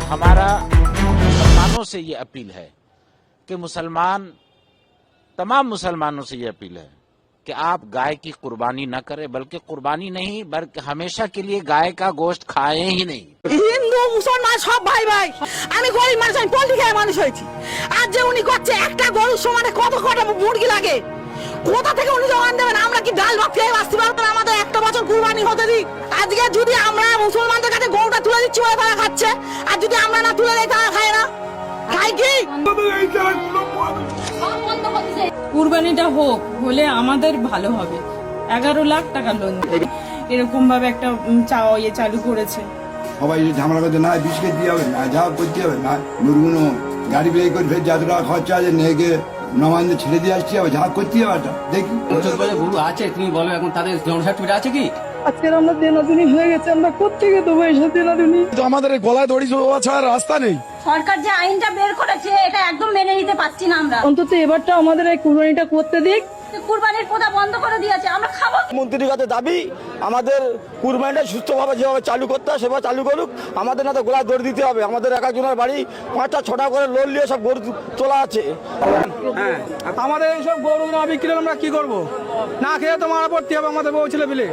हमारा मुसलमानों से ये अपील है कि तमाम मुसलमानों से ये अपील है कि आप गाय की कुर्बानी न करें, बल्कि कुर्बानी नहीं बल्कि हमेशा के लिए गाय का गोश्त खाएं ही नहीं। হিন্দু মুসলমান সব ভাই ভাই, আমি গরিব মানুষ, আমি পল্লী খায় মানুষ হয়েছি। আজ যে উনি করছে একটা গরুর সমানে কত কটা মুরগি লাগে, কোথা থেকে উনি জমান দেবেন? আমরা কি ডাল ভাত খেয়ে বাঁচতে পারবো না? আমাদের একটা বছর কুরবানি হতে দিই। আজকে যদি আমরা মুসলমানদের কাছে গরুটা তুলে দিচ্ছি বলে তারা খাচ্ছে, আর যদি আমরা না তুলে দিই তারা খায় না। খাই কি? কুরবানিটা হলে আমাদের ভালো হবে। 11 লাখ টাকা লোন এরকম ভাবে একটা চালু করেছে। সবাই ঝামেলা করতে না, বিস্কিট দিয়ে হবে না, যা করতে হবে না, মুরগুনো গাড়ি বের করে ফের যত টাকা খরচা আছে নেগে নবান্নে ছেড়ে দিয়ে আসতে হবে, যা করতে হবে একটা দেখি। গরু আছে তুমি বলো, এখন তাদের জনসার্টিফিকেট আছে কি? আজকে আমরা দেনাদুনি হয়ে গেছে, আমরা কোত্থেকে দেবো এইসব দেনাদুনি? আমাদের গলায় দড়ি ছাড়া রাস্তা নেই। সরকার যে আইনটা বের করেছে এটা একদম মেনে নিতে পারছি না আমরা। অন্তত এবারটা আমাদের এই কুরবানিটা করতে দিক। কুরবানির কোথা বন্ধ করে দিয়েছে, আমরা খাবো। মন্ত্রীর কাছে দাবি আমাদের কুরবানিটা সুস্থভাবে যেভাবে চালু করতে হয় সেভাবে চালু করুক। আমাদের না তো গোলায় দৌড় দিতে হবে। আমাদের এক একজনের বাড়ি 5টা 6টা করে লোন নিয়ে সব গরু তোলা আছে। আমাদের এইসব গরু না বিক্রি আমরা কি করবো? না খেয়ে তো মারা পড়তে হবে আমাদের বউ ছেলে পেলে।